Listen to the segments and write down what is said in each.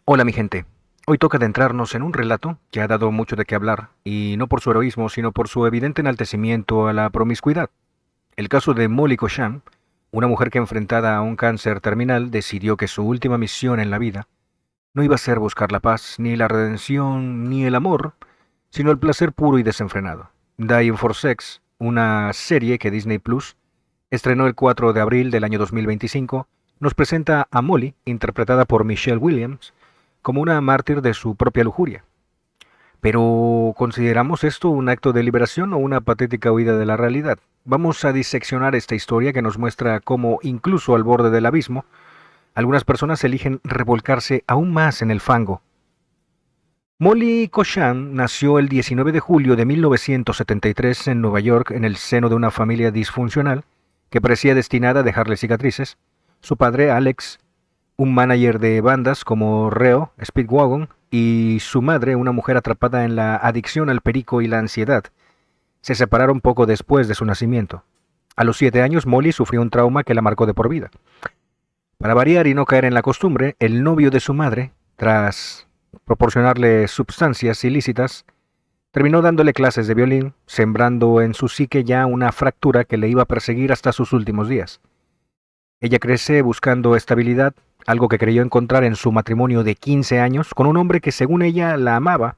Hola mi gente, hoy toca adentrarnos en un relato que ha dado mucho de qué hablar, y no por su heroísmo, sino por su evidente enaltecimiento a la promiscuidad. El caso de Molly Cosham, una mujer que enfrentada a un cáncer terminal decidió que su última misión en la vida no iba a ser buscar la paz, ni la redención, ni el amor, sino el placer puro y desenfrenado. Dying for Sex, una serie que Disney Plus estrenó el 4 de abril del año 2025, nos presenta a Molly, interpretada por Michelle Williams, como una mártir de su propia lujuria. Pero, ¿consideramos esto un acto de liberación o una patética huida de la realidad? Vamos a diseccionar esta historia que nos muestra cómo, incluso al borde del abismo, algunas personas eligen revolcarse aún más en el fango. Molly Cosham nació el 19 de julio de 1973 en Nueva York en el seno de una familia disfuncional que parecía destinada a dejarle cicatrices. Su padre, Alex, un manager de bandas como Reo, Speedwagon, y su madre, una mujer atrapada en la adicción al perico y la ansiedad, se separaron poco después de su nacimiento. A los 7 años, Molly sufrió un trauma que la marcó de por vida. Para variar y no caer en la costumbre, el novio de su madre, tras proporcionarle sustancias ilícitas, terminó dándole clases de violín, sembrando en su psique ya una fractura que le iba a perseguir hasta sus últimos días. Ella crece buscando estabilidad, algo que creyó encontrar en su matrimonio de 15 años con un hombre que según ella la amaba,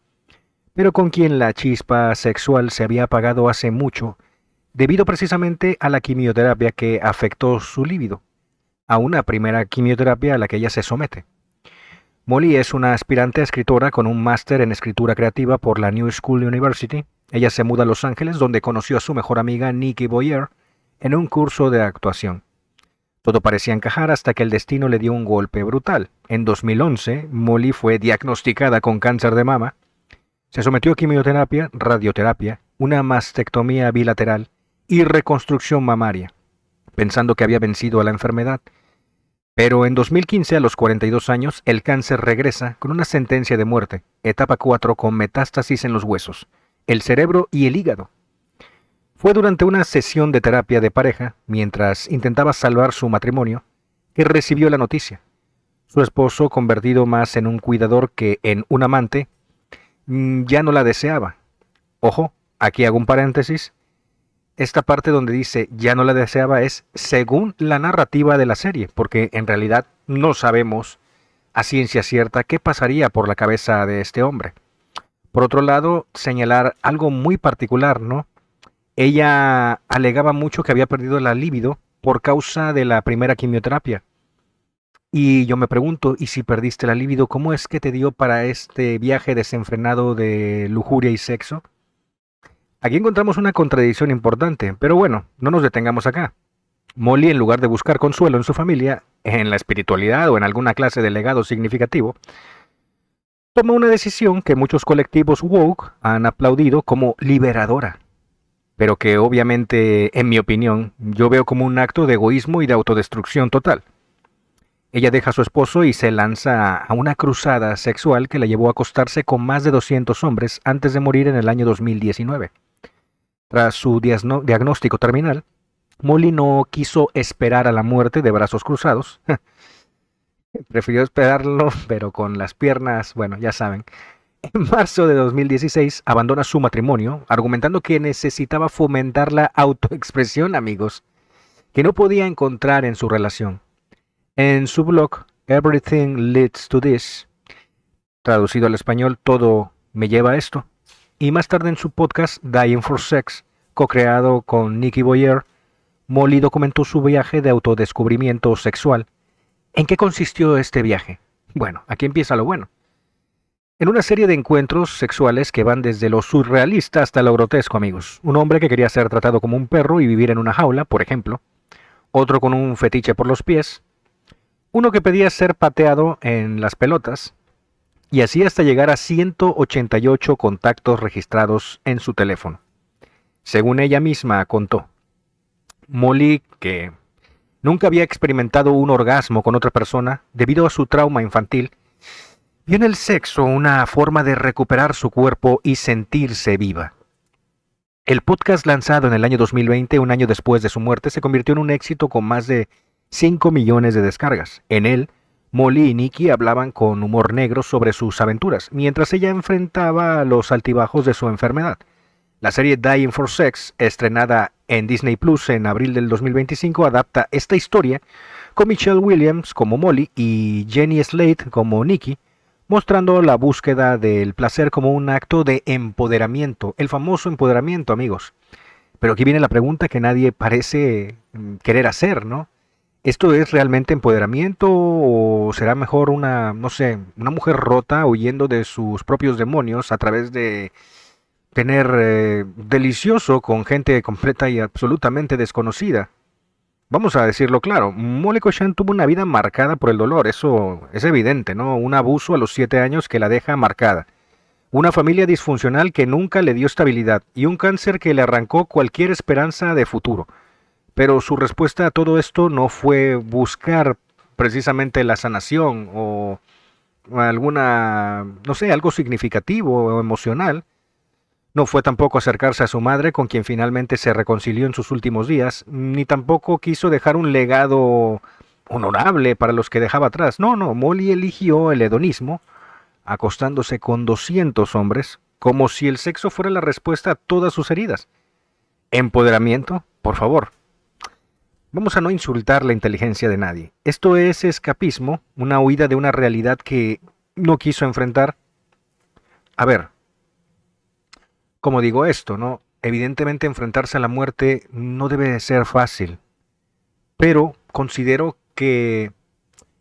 pero con quien la chispa sexual se había apagado hace mucho, debido precisamente a la quimioterapia que afectó su líbido, a una primera quimioterapia a la que ella se somete. Molly es una aspirante a escritora con un máster en escritura creativa por la New School University. Ella se muda a Los Ángeles, donde conoció a su mejor amiga Nikki Boyer en un curso de actuación. Todo parecía encajar hasta que el destino le dio un golpe brutal. En 2011, Molly fue diagnosticada con cáncer de mama, se sometió a quimioterapia, radioterapia, una mastectomía bilateral y reconstrucción mamaria, pensando que había vencido a la enfermedad. Pero en 2015, a los 42 años, el cáncer regresa con una sentencia de muerte, etapa 4 con metástasis en los huesos, el cerebro y el hígado. Fue durante una sesión de terapia de pareja, mientras intentaba salvar su matrimonio, que recibió la noticia. Su esposo, convertido más en un cuidador que en un amante, ya no la deseaba. Ojo, aquí hago un paréntesis. Esta parte donde dice ya no la deseaba es según la narrativa de la serie, porque en realidad no sabemos a ciencia cierta qué pasaría por la cabeza de este hombre. Por otro lado, señalar algo muy particular, ¿no? Ella alegaba mucho que había perdido la libido por causa de la primera quimioterapia. Y yo me pregunto, ¿y si perdiste la libido, cómo es que te dio para este viaje desenfrenado de lujuria y sexo? Aquí encontramos una contradicción importante, pero bueno, no nos detengamos acá. Molly, en lugar de buscar consuelo en su familia, en la espiritualidad o en alguna clase de legado significativo, toma una decisión que muchos colectivos woke han aplaudido como liberadora, pero que obviamente, en mi opinión, yo veo como un acto de egoísmo y de autodestrucción total. Ella deja a su esposo y se lanza a una cruzada sexual que la llevó a acostarse con más de 200 hombres antes de morir en el año 2019. Tras su diagnóstico terminal, Molly no quiso esperar a la muerte de brazos cruzados. Prefirió esperarlo, pero con las piernas, bueno, ya saben. En marzo de 2016 abandona su matrimonio, argumentando que necesitaba fomentar la autoexpresión, amigos, que no podía encontrar en su relación. En su blog, Everything Leads to This, traducido al español, todo me lleva a esto, y más tarde en su podcast Dying for Sex, co-creado con Nikki Boyer, Molly documentó su viaje de autodescubrimiento sexual. ¿En qué consistió este viaje? Bueno, aquí empieza lo bueno. En una serie de encuentros sexuales que van desde lo surrealista hasta lo grotesco, amigos. Un hombre que quería ser tratado como un perro y vivir en una jaula, por ejemplo. Otro con un fetiche por los pies. Uno que pedía ser pateado en las pelotas. Y así hasta llegar a 188 contactos registrados en su teléfono. Según ella misma contó. Molly, que nunca había experimentado un orgasmo con otra persona debido a su trauma infantil, vio en el sexo una forma de recuperar su cuerpo y sentirse viva. El podcast lanzado en el año 2020, un año después de su muerte, se convirtió en un éxito con más de 5 millones de descargas. En él, Molly y Nikki hablaban con humor negro sobre sus aventuras, mientras ella enfrentaba los altibajos de su enfermedad. La serie Dying for Sex, estrenada en Disney Plus en abril del 2025, adapta esta historia con Michelle Williams como Molly y Jenny Slate como Nikki, mostrando la búsqueda del placer como un acto de empoderamiento, el famoso empoderamiento, amigos. Pero aquí viene la pregunta que nadie parece querer hacer, ¿no? ¿Esto es realmente empoderamiento o será mejor una, no sé, una mujer rota huyendo de sus propios demonios a través de tener delicioso con gente completa y absolutamente desconocida? Vamos a decirlo claro, Molly Koshan tuvo una vida marcada por el dolor, eso es evidente, ¿no? Un abuso a los 7 años que la deja marcada. Una familia disfuncional que nunca le dio estabilidad y un cáncer que le arrancó cualquier esperanza de futuro. Pero su respuesta a todo esto no fue buscar precisamente la sanación o alguna, no sé, algo significativo o emocional. No fue tampoco acercarse a su madre, con quien finalmente se reconcilió en sus últimos días, ni tampoco quiso dejar un legado honorable para los que dejaba atrás. No, no, Molly eligió el hedonismo, acostándose con 200 hombres, como si el sexo fuera la respuesta a todas sus heridas. ¿Empoderamiento? Por favor. Vamos a no insultar la inteligencia de nadie. Esto es escapismo, una huida de una realidad que no quiso enfrentar. A ver, ¿cómo digo esto, no? Evidentemente enfrentarse a la muerte no debe ser fácil, pero considero que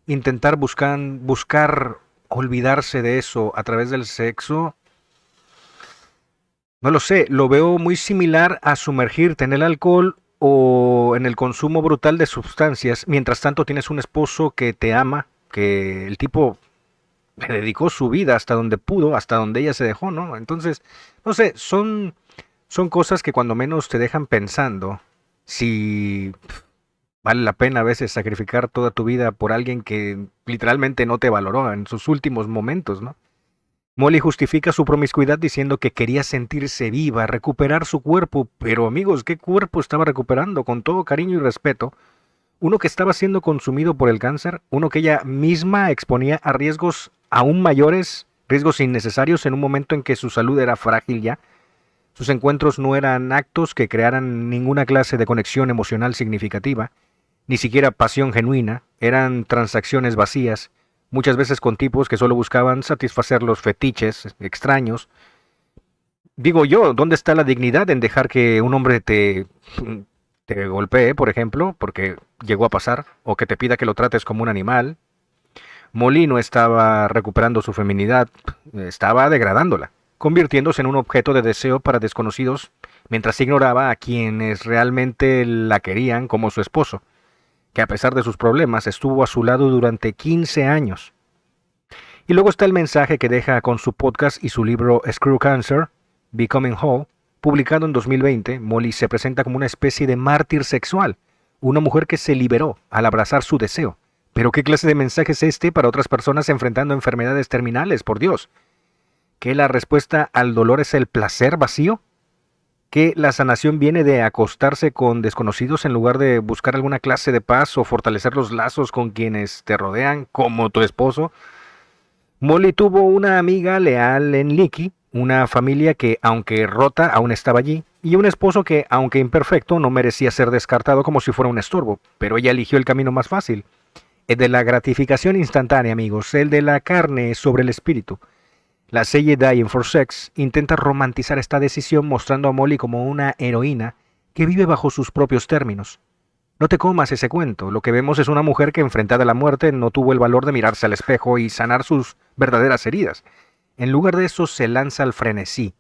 intentar buscar olvidarse de eso a través del sexo, no lo sé, lo veo muy similar a sumergirte en el alcohol o en el consumo brutal de sustancias. Mientras tanto tienes un esposo que te ama, que el tipo le dedicó su vida hasta donde pudo, hasta donde ella se dejó, ¿no? Entonces, no sé, son cosas que cuando menos te dejan pensando si vale la pena a veces sacrificar toda tu vida por alguien que literalmente no te valoró en sus últimos momentos, ¿no? Molly justifica su promiscuidad diciendo que quería sentirse viva, recuperar su cuerpo, pero amigos, ¿qué cuerpo estaba recuperando? Con todo cariño y respeto, uno que estaba siendo consumido por el cáncer, uno que ella misma exponía a riesgos aún mayores, riesgos innecesarios en un momento en que su salud era frágil ya. Sus encuentros no eran actos que crearan ninguna clase de conexión emocional significativa, ni siquiera pasión genuina, eran transacciones vacías, muchas veces con tipos que solo buscaban satisfacer los fetiches extraños. Digo yo, ¿dónde está la dignidad en dejar que un hombre te golpee, por ejemplo, porque llegó a pasar, o que te pida que lo trates como un animal? Molly no estaba recuperando su feminidad, estaba degradándola, convirtiéndose en un objeto de deseo para desconocidos, mientras ignoraba a quienes realmente la querían como su esposo, que a pesar de sus problemas estuvo a su lado durante 15 años. Y luego está el mensaje que deja con su podcast y su libro Screw Cancer, Becoming Whole, publicado en 2020. Molly se presenta como una especie de mártir sexual, una mujer que se liberó al abrazar su deseo. Pero ¿qué clase de mensaje es este para otras personas enfrentando enfermedades terminales, por Dios? ¿Que la respuesta al dolor es el placer vacío? ¿Que la sanación viene de acostarse con desconocidos en lugar de buscar alguna clase de paz o fortalecer los lazos con quienes te rodean, como tu esposo? Molly tuvo una amiga leal en Nikki, una familia que, aunque rota, aún estaba allí, y un esposo que, aunque imperfecto, no merecía ser descartado como si fuera un estorbo, pero ella eligió el camino más fácil, el de la gratificación instantánea, amigos, el de la carne sobre el espíritu. La serie Dying for Sex intenta romantizar esta decisión mostrando a Molly como una heroína que vive bajo sus propios términos. No te comas ese cuento. Lo que vemos es una mujer que, enfrentada a la muerte, no tuvo el valor de mirarse al espejo y sanar sus verdaderas heridas. En lugar de eso, se lanza al frenesí,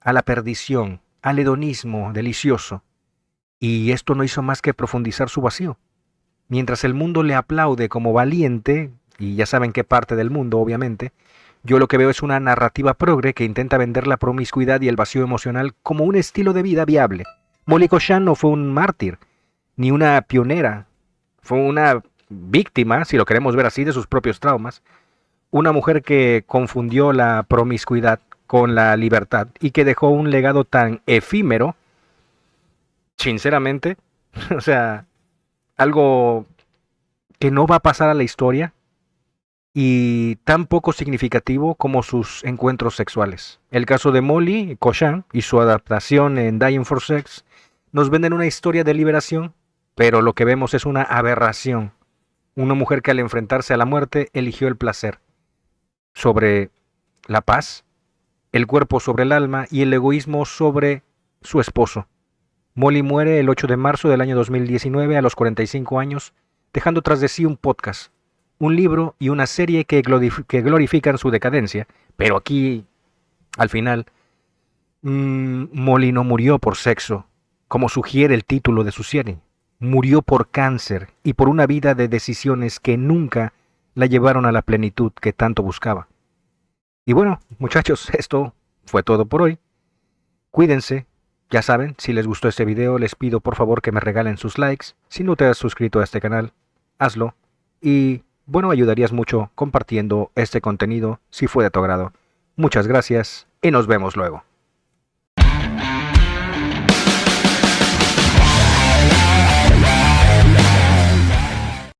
a la perdición, al hedonismo delicioso. Y esto no hizo más que profundizar su vacío. Mientras el mundo le aplaude como valiente, y ya saben qué parte del mundo, obviamente, yo lo que veo es una narrativa progre que intenta vender la promiscuidad y el vacío emocional como un estilo de vida viable. Molly Koshan no fue un mártir, ni una pionera, fue una víctima, si lo queremos ver así, de sus propios traumas, una mujer que confundió la promiscuidad con la libertad y que dejó un legado tan efímero, sinceramente, o sea, algo que no va a pasar a la historia, y tan poco significativo como sus encuentros sexuales. El caso de Molly Cochan y su adaptación en Dying for Sex nos venden una historia de liberación, pero lo que vemos es una aberración. Una mujer que al enfrentarse a la muerte eligió el placer sobre la paz, el cuerpo sobre el alma y el egoísmo sobre su esposo. Molly muere el 8 de marzo del año 2019 a los 45 años, dejando tras de sí un podcast, un libro y una serie que glorifican su decadencia, pero aquí, al final, Molly no murió por sexo, como sugiere el título de su serie. Murió por cáncer y por una vida de decisiones que nunca la llevaron a la plenitud que tanto buscaba. Y bueno, muchachos, esto fue todo por hoy. Cuídense. Ya saben, si les gustó este video, les pido por favor que me regalen sus likes. Si no te has suscrito a este canal, hazlo. Y bueno, ayudarías mucho compartiendo este contenido si fue de tu agrado. Muchas gracias y nos vemos luego.